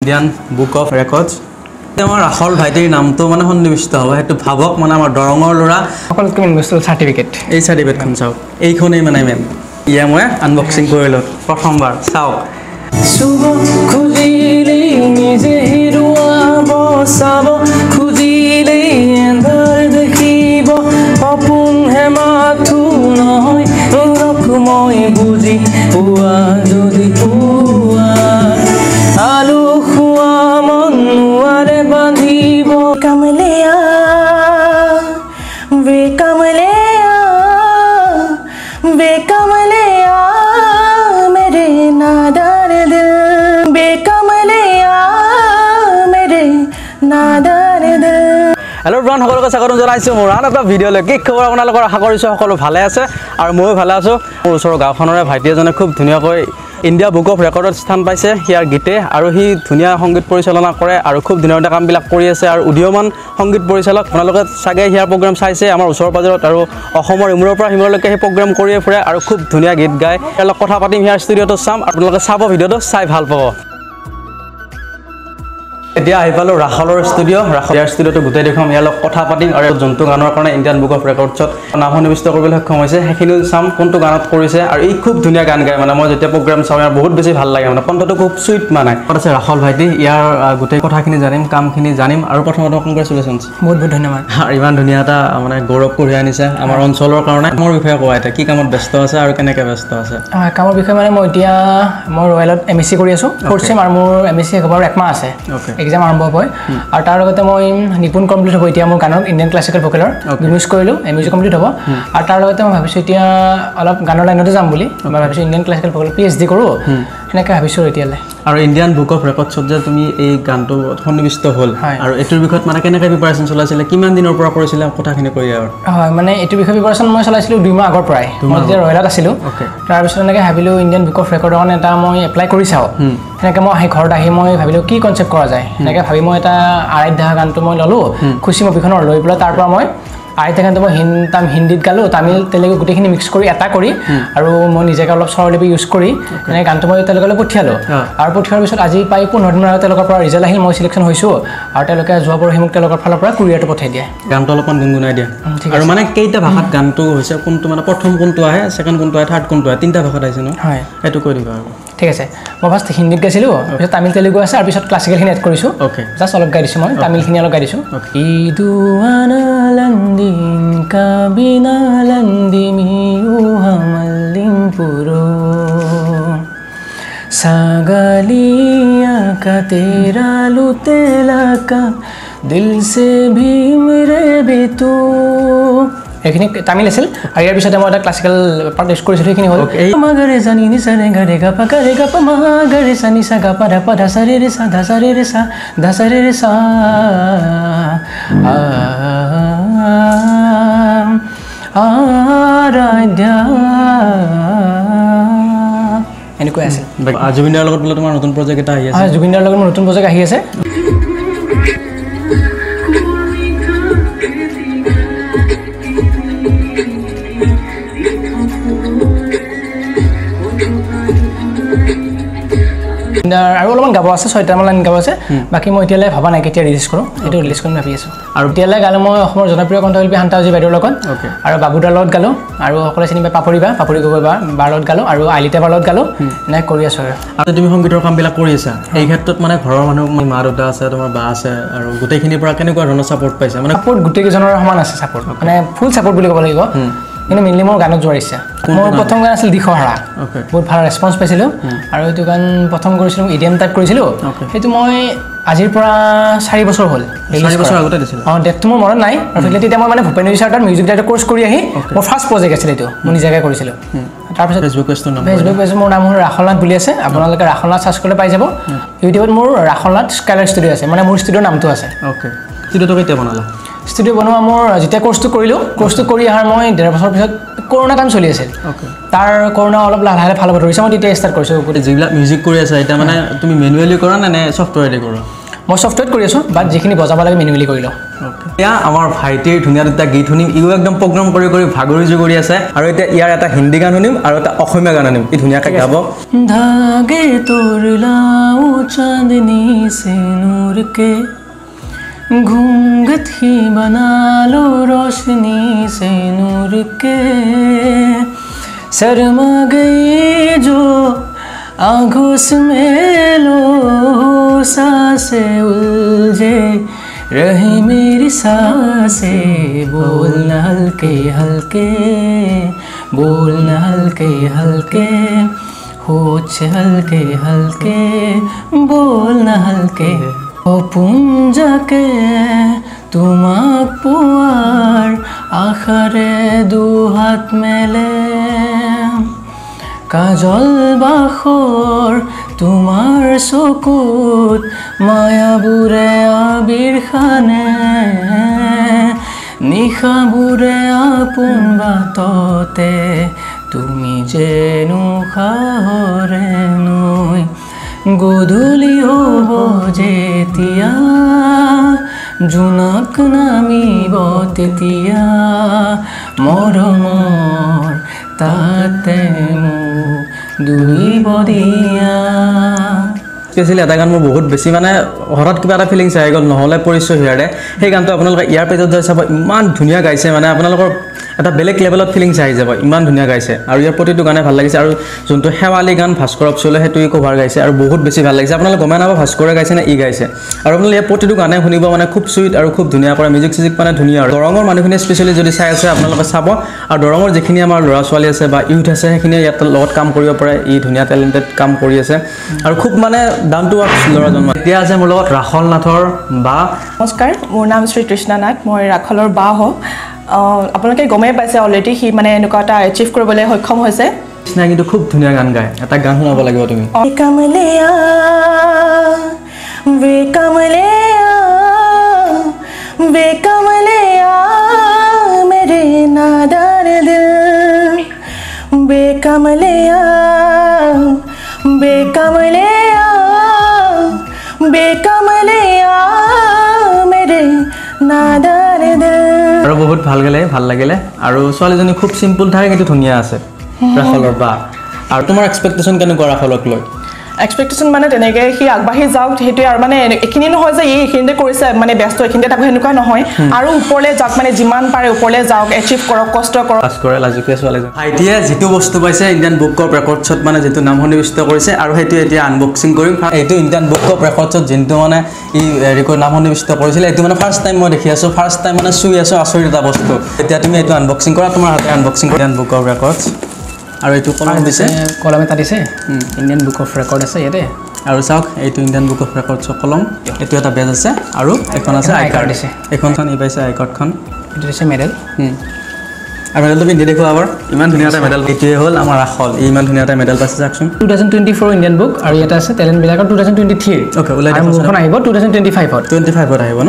Indian book of records আমাৰ ৰাখল ভাইটিৰ নামটো মানে সন্নিবিষ্ট হ'ব সেইটো ভাবক মানে আমাৰ দৰঙৰ ল'ৰা সকলোতকৈ মেইন বস্তু চাৰ্টিফিকেট এই চাৰ্টিফিকেটখন চাওক এইখনেই মানে মেইন ইয়া মই আনবক্সিং কৰিলোঁ প্ৰথমবাৰ চাওক শুভ খুজিলে নিজে হেৰুৱাব চাব খুজিলে এন্ধাৰ দেখিব সপোনহে মাথো নহয় ৰকমই বুজি পোৱা যদি পোৱা আলু খোৱা মন নোৱাৰে বান্ধিব কামলেয়া वे कमलेया मेरे नादार दिल बेकमलेया मेरे नादार दिल হেল্ল' ব্ৰাউন সকলোকে স্বাগতম জনাইছোঁ মোৰ আন এটা ভিডিঅ'লৈ কি খবৰ আপোনালোকৰ আশা কৰিছোঁ সকলো ভালে আছে আৰু ময়ো ভালে আছোঁ মোৰ ওচৰৰ গাঁওখনৰে ভাইটি এজনে খুব ধুনীয়াকৈ ইণ্ডিয়া বুক অফ ৰেকৰ্ডত স্থান পাইছে ইয়াৰ গীতে আৰু সি ধুনীয়া সংগীত পৰিচালনা কৰে আৰু খুব ধুনীয়া কামবিলাক কৰি আছে আৰু উদীয়মান সংগীত পৰিচালক আপোনালোকে চাগে ইয়াৰ প্ৰগ্ৰাম চাইছে আমাৰ ওচৰ পাজৰত আৰু অসমৰ ইমূৰৰ পৰা সিমূৰলৈকে সেই প্ৰগ্ৰাম কৰিয়ে ফুৰে আৰু খুব ধুনীয়া গীত গায় ইয়াৰ লগত কথা পাতিম ইয়াৰ ষ্টুডিঅ'টো চাম আপোনালোকে চাব ভিডিঅ'টো চাই ভাল পাব এতিয়া আহি পালোঁ ৰাখলৰ ষ্টুডিঅ' ইয়াৰ ষ্টুডিঅ'টো গোটেই দেখুৱাম ইয়াৰ লগত কথা পাতিম আৰু যোনটো গানৰ কাৰণে ইণ্ডিয়ান বুক অফ ৰেকৰ্ডছত নাম সন্নিবিষ্ট কৰিবলৈ সক্ষম হৈছে সেইখিনিও চাম কোনটো গানত কৰিছে আৰু ই খুব ধুনীয়া গান গায় মানে মই যেতিয়া প্ৰগ্ৰাম চাওঁ ইয়াৰ বহুত বেছি ভাল লাগে মানে কণ্ঠটো খুব চুইট মানে ক'ত আছে ৰাখল ভাইটি ইয়াৰ গোটেই কথাখিনি জানিম কামখিনি জানিম আৰু প্ৰথমতে কংগ্ৰেচুলেশ্যনছ বহুত বহুত ধন্যবাদ আৰু ইমান ধুনীয়া এটা মানে গৌৰৱ কঢ়িয়াই আনিছে আমাৰ অঞ্চলৰ কাৰণে মোৰ বিষয়ে কোৱা এতিয়া কি কামত ব্যস্ত আছে আৰু কেনেকৈ ব্যস্ত আছে কামৰ বিষয়ে মানে মই এতিয়া মই ৰয়েলত MSc কৰি আছোঁ ফ'ৰ্থ ছেম আৰু মোৰ MSc শেষ হ'বৰ একমাহ আছে এক্সাম আৰম্ভ হ'ব আৰু তাৰ লগতে মই নিপুণ কমপ্লিট হ'ব এতিয়া মোৰ গানৰ ইণ্ডিয়ান ক্লাছিকেল ভোকেলৰ মিউজিক কৰিলোঁ MSc কমপ্লিট হ'ব আৰু তাৰ লগতে মই ভাবিছোঁ এতিয়া অলপ গানৰ লাইনতে যাম বুলি মই ভাবিছোঁ ইণ্ডিয়ান ক্লাছিকেল ভোকেল PhD কৰোঁ সেনেকৈ ভাবিছোঁ এতিয়ালৈ আৰু ইণ্ডিয়ান বুক অফ ৰেকৰ্ডছত যে তুমি এই গানটো সন্নিবিষ্ট হ'ল আৰু এইটোৰ বিষয়ত মানে কেনেকৈ প্ৰিপাৰেশ্যন চলাইছিলে কিমান দিনৰ পৰা কৰিছিলে কথাখিনি কৈ আৰু হয় মানে এইটো বিষয়ে প্ৰিপাৰেশ্যন মই চলাইছিলোঁ 2 মাহ আগৰ পৰাই মই যেতিয়া ৰয়েলত আছিলোঁ তাৰপিছত এনেকৈ ভাবিলোঁ ইণ্ডিয়ান বুক অফ ৰেকৰ্ডৰ কাৰণে এটা মই এপ্লাই কৰি চাওঁ সেনেকৈ মই ঘৰত আহি মই ভাবিলোঁ কি কনচেপ্ট কৰা যায় সেনেকৈ ভাবি মই এটা আৰাধ্যা গানটো মই ল'লোঁ খুচি মুভিখনৰ লৈ পেলাই তাৰ পৰা মই আৰাধ্যা গানটো মই হিন্দীত গালোঁ তামিল তেলেগু গোটেইখিনি মিক্স কৰি এটা কৰি আৰু মই নিজকে অলপ স্বৰলিপি ইউজ কৰি এনেকৈ গানটো মই তেওঁলোকলৈ পঠিয়ালোঁ আৰু পঠিওৱাৰ পিছত আজি প্ৰায় 15 দিনৰ আগত তেওঁলোকৰ পৰা ৰিজাল্ট আহিল মই চিলেকশ্যন হৈছোঁ আৰু তেওঁলোকে যোৱা পৰহি মোক তেওঁলোকৰ ফালৰ পৰা কুৰিয়াৰটো পঠিয়াই দিয়ে গানটো অলপমান গুণগুণাই দিয়া আৰু মানে কেইটা ভাষাত গানটো হৈছে কোনটো মানে প্ৰথম কোনটো আহে ছেকেণ্ড কোনটো আহে থাৰ্ড কোনটো আহে 3টা ভাষাত আহিছে ন হয় সেইটো কৈ দিবা আৰু ঠিক আছে মই ফাৰ্ষ্ট হিন্দীত গাইছিলোঁ পিছত তামিল তেলেগু আছে আৰু পিছত ক্লাছিকেলখিনি এড কৰিছোঁ জাষ্ট অলপ গাই দিছোঁ মই তামিলখিনি অলপ গাই দিছোঁ ইদুৱানালন্দিন কাবিনালন্দিমিউ হামালিন পুৰো সাগালিয়া কা তেৰা লুতেলা কা দিল সে ভি মেৰে বেতু এইখিনি তামিল আছিল আৰু ইয়াৰ পিছতে মই এটা ক্লাছিকেল পাৰ্ট ইউজ কৰিছিলোঁ সেইখিনি হ'ল মাগাৰে জানি নিচা ৰে গা ৰে গা পা মাগাৰে জানি চা গা পা ধা সা ৰে ৰে সা ধা সা ৰে ৰে সা আৰাধ্যা এনেকৈ আছিল জুবিন দাৰ লগত বোলে তোমাৰ নতুন প্ৰজেক্ট এটা আহি আছে জুবিন দাৰ লগত মোৰ নতুন প্ৰজেক্ট আহি আছে আৰু অলপমান গাব আছে 6টামান লাইন গাব আছে বাকী মই এতিয়ালৈ ভাবা নাই কেতিয়া ৰিলিজ কৰোঁ সেইটো ৰিলিজ কৰিম ভাবি আছোঁ আৰু এতিয়ালৈ গালোঁ মই অসমৰ জনপ্ৰিয় কণ্ঠশিল্পী শান্তাজী বাইদেউৰ লগত আৰু বাবুদাৰ লগত গালোঁ আৰু সকলোৱে চিনি পাই পাপৰি গগৈ বাৰ লগত গালোঁ আৰু আইলিতা বাৰ লগত গালোঁ এনেকৈ কৰি আছোঁ আৰু তুমি সংগীতৰ কামবিলাক কৰি আছা এই ক্ষেত্ৰত মানে ঘৰৰ মানুহ মা দেউতা আছে তোমাৰ বা আছে আৰু গোটেইখিনিৰ পৰা কেনেকুৱা ধৰণৰ ছাপোৰ্ট পাইছা মানে ছাপোৰ্ট গোটেইকেইজনৰ সমান আছে ছাপোৰ্ট মানে ফুল ছাপোৰ্ট বুলি ক'ব লাগিব কিন্তু মেইনলি মোৰ গানত যোৱাৰ ইচ্ছা মোৰ প্ৰথম গান আছিল দিশহাৰা বহুত ভাল ৰেছপন্স পাইছিলোঁ আৰু এইটো গান প্ৰথম কৰিছিলোঁ EDM টাইপ কৰিছিলোঁ সেইটো মই আজিৰ পৰা 4 বছৰ হ'ল 4 বছৰ আগতে দিছিলোঁ ডেটটো মোৰ মনত নাই আৰু তেতিয়া মই মানে ভূপেন্দ্ৰ ছাৰৰ মিউজিক ডাইৰেক্টৰ কোৰ্চ কৰি আহি মোৰ ফাৰ্ষ্ট প্ৰজেক্ট আছিল এইটো মই নিজাকৈ কৰিছিলোঁ তাৰপিছত ফেচবুক পেজ মোৰ নাম হ'ল ৰাখলনাথ বুলি আছে আপোনালোকে ৰাখলনাথ চাৰ্চ কৰিলে পাই যাব ইউটিউবত মোৰ ৰাখলনাথ স্কাইলাৰ ষ্টুডিঅ' আছে মানে মোৰ ষ্টুডিঅ'ৰ নামটো আছে ষ্টুডিঅ'টো কেতিয়া বনালা ষ্টুডিঅ' বনোৱা মোৰ যেতিয়া কোৰ্চটো কৰিলোঁ কোৰ্চটো কৰি অহাৰ মই 1.5 বছৰ পিছত কৰোণা টাইম চলি আছিল তাৰ কৰোণা অলপ লাহে লাহে ভাল হ'ব ধৰিছে মই তেতিয়া ষ্টাৰ্ট কৰিছোঁ যিবিলাক মিউজিক কৰি আছা এতিয়া মানে তুমি মেনুৱেলি কৰা নে ছফ্টৱেৰেদি কৰা মই ছফ্টৱেৰত কৰি আছোঁ বাট যিখিনি বজাব লাগে মেনুৱেলি কৰি লওঁ এতিয়া আমাৰ ভাইটিৰ ধুনীয়া দুটা গীত শুনিম ইও একদম প্ৰগ্ৰাম কৰি ভাগৰি জুগৰি আছে আৰু এতিয়া ইয়াৰ এটা হিন্দী গান শুনিম আৰু এটা অসমীয়া গান শুনিম ই ধুনীয়াকৈ গাব धागे तोड़ लाओ चांदनी से नूर के घूंघट ही बना लो रोशनी से नूर के शर्मा गई जो आँखों से मेलो सांसें उलझे रहे मेरी सांसें बोलना हल्के हल्के बोलना हल्के हल्के होछ हल्के हल्के बोलना हल्के ओ पुंजके तुमाक पुआर आखरे दू हाथ मेले काजल बाखर तुमार चकुत मायाबुरे आबिर खाने निशाबुरे आपोन बातते তুমি যেনো খাহৰে নৈ গধূলি হ'ব যেতিয়া জোনাক নামিব তেতিয়া মৰমৰ তাতে মোক দুইব দিয়া স্পেচিয়েলি এটা গান মোৰ বহুত বেছি মানে হঠাৎ কিবা এটা ফিলিংছ আহি গ'ল নহ'লে পৰিচয় হিয়াৰে সেই গানটো আপোনালোকে ইয়াৰ পেজত যাই চাব ইমান ধুনীয়া গাইছে মানে আপোনালোকৰ এটা বেলেগ লেভেলত ফিলিংছ আহি যাব ইমান ধুনীয়া গাইছে আৰু ইয়াৰ প্ৰতিটো গানে ভাল লাগিছে আৰু যোনটো শেৱালি গান ভাস্কৰ অপচলে সেইটো কভাৰ গাইছে আৰু বহুত বেছি ভাল লাগিছে আপোনালোকে গমে নাপাব ভাস্কৰে গাইছে নে ই গাইছে আৰু আপোনালোকে ইয়াৰ প্ৰতিটো গানে শুনিব মানে খুব চুইট আৰু খুব ধুনীয়া কৰে মিউজিক চিউজিক মানে ধুনীয়া আৰু দৰঙৰ মানুহখিনি স্পেচিয়েলি যদি চাই আছে আপোনালোকে চাব আৰু দৰঙৰ যিখিনি আমাৰ ল'ৰা ছোৱালী আছে বা ইউথ আছে সেইখিনি ইয়াত লগত কাম কৰিব পাৰে ই ধুনীয়া টেলেণ্টেড কাম কৰি আছে আৰু খুব মানে ডাউন টু আৰ্থ ল'ৰাজন এতিয়া আছে মোৰ লগত ৰাখল নাথৰ বা নমস্কাৰ মোৰ নাম শ্ৰী কৃষ্ণা নাথ মই ৰাখলৰ বা হওঁ আপোনালোকে গমেই পাইছে অলৰেডি সি মানে এনেকুৱা এটা এচিভ কৰিবলৈ সক্ষম হৈছে কৃষ্ণাই কিন্তু খুব ধুনীয়া গান গায় এটা গান শুনাব লাগিব তুমি কমলিয়া वे कमलिया वे कमलिया मेरे नादान दिल बेकमलिया बेकमलिया बेकमलिया मेरे नादान दिल আৰু বহুত ভাল গলে ভাল লাগিলে আৰু ছোৱালীজনী খুব সিম্পল থাকে কিন্তু ধুনীয়া আছে ৰাখলৰ বা আৰু তোমাৰ এক্সপেক্টেশন কেনেকুৱা ৰাখলক লৈ এক্সপেক্টেশন মানে তেনেকৈ সি আগবাঢ়ি যাওক সেইটোৱে আৰু মানে এইখিনি নহয় যে এইখিনিতে কৰিছে মানে ব্যস্ত এইখিনিতে তাকো সেনেকুৱা নহয় আৰু ওপৰলৈ যাওক মানে যিমান পাৰে ওপৰলৈ যাওক এচিভ কৰক কষ্ট কৰক পাছ কৰে লাজুকীয়া ছোৱালীজন ভাইটিয়ে যিটো বস্তু পাইছে ইণ্ডিয়ান বুক অফ ৰেকৰ্ডছত মানে যিটো নাম সন্নিৱিষ্ট কৰিছে আৰু সেইটো এতিয়া আনবক্সিং কৰিম এইটো ইণ্ডিয়ান বুক অফ ৰেকৰ্ডছত যোনটো মানে ই ৰেকৰ্ড নাম সন্নিৱিষ্ট কৰিছিলে এইটো মানে ফাৰ্ষ্ট টাইম মই দেখি আছোঁ ফাৰ্ষ্ট টাইম মানে চুই আছোঁ আচৰিত এটা বস্তু এতিয়া তুমি এইটো আনবক্সিং কৰা তোমাৰ হাতে আনবক্সিং কৰা ইণ্ডিয়ান বুক অফ ৰেকৰ্ডছ আৰু এইটো কলম দিছে কলম এটা দিছে ইণ্ডিয়ান বুক অফ ৰেকৰ্ড আছে ইয়াতে আৰু চাওক এইটো ইণ্ডিয়ান বুক অফ ৰেকৰ্ডছৰ কলম এইটো এটা বেজ আছে আৰু এখন আছে আই কাৰ্ড দিছে এইখনখন ই পাইছে আই কাৰ্ডখন এইটো দিছে মেডেল আৰু মেডেলটো পিন্ধি দেখুৱা আবাৰ ইমান ধুনীয়া এটা মেডেল এইটোৱে হ'ল আমাৰ ৰাখল ইমান ধুনীয়া এটা মেডেল পাইছে চাওকচোন 2024 ইণ্ডিয়ান বুক আৰু ইয়াতে আছে টেলেণ্টবিলাকৰ 2023 অ'কে ওলাই মোৰখন আহিব 2025ত 25ত আহিব ন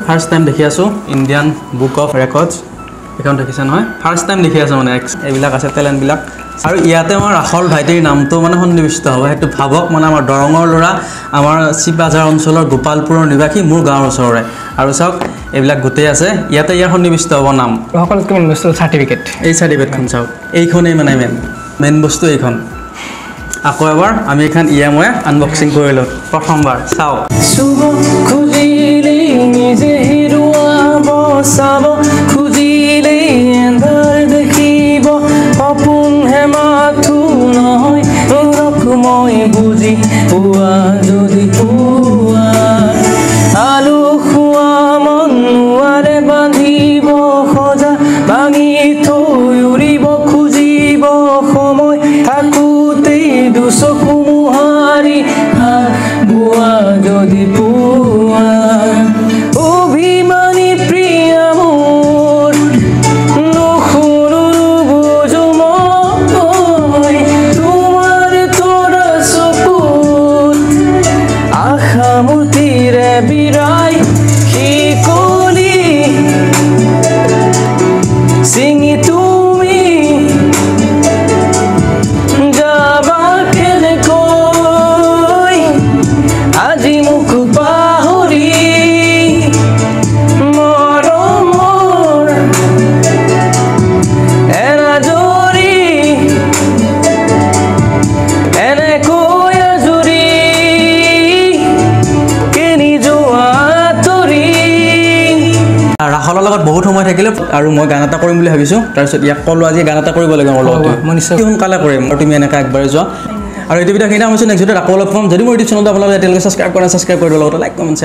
ফাৰ্ষ্ট টাইম দেখি আছোঁ ইণ্ডিয়ান বুক অফ ৰেকৰ্ডছ এইখন দেখিছে নহয় ফাৰ্ষ্ট টাইম দেখি আছোঁ মানে এইবিলাক আছে টেলেণ্টবিলাক আৰু ইয়াতে আমাৰ ৰাখল ভাইটিৰ নামটো মানে সন্নিৱিষ্ট হ'ব সেইটো ভাবক মানে আমাৰ দৰঙৰ ল'ৰা আমাৰ চিপাঝাৰ অঞ্চলৰ গোপালপুৰৰ নিবাসী মোৰ গাঁৱৰ ওচৰৰে আৰু চাওক এইবিলাক গোটেই আছে ইয়াতে ইয়াৰ সন্নিৱিষ্ট হ'ব নাম সকলোতকৈ মেইন বস্তু চাৰ্টিফিকেট এই চাৰ্টিফিকেটখন চাওক এইখনেই মানে মেইন বস্তু এইখন আকৌ এবাৰ আমি এইখন মই আনবক্সিং কৰিলোঁ প্ৰথমবাৰ চাওক চাব খুজিলে এন্ধাৰ দেখিব সপোন হেমাথু নহয় মই বুজি পোৱা যদি পোৱা আলু খোৱা মন নোৱাৰে বান্ধিব সজা ভাঙি থৈ উৰিব খুজিব সময় থাকোঁতেই দুচকু মোহাৰি হাত বোৱা যদি পোৱা অভিমানী প্ৰিয়া মোৰ নুশুনো বুজো মই তোমাৰ তৰা ৰাহুলৰ লগত বহুত সময় থাকিলে আৰু মই গান এটা কৰিম বুলি ভাবিছোঁ তাৰপিছত ইয়াক ক'লো আজি গান এটা কৰিব লাগে মোৰ লগত মই নিশ্চয় সোনকালে কৰিম আৰু তুমি এনেকৈ আগবাঢ়ি যোৱা আৰু এইটো ভিডিঅ' সেইদিনা কৈছোঁ নেক্সট ভিডিঅ'ত আকৌ লগ পাম যদি মোৰ ইউটিউব চেনেলটো আপোনালোকে এতিয়ালৈকে ছাবস্ক্ৰাইব কৰি দিব লগত লাইক কমেণ্ট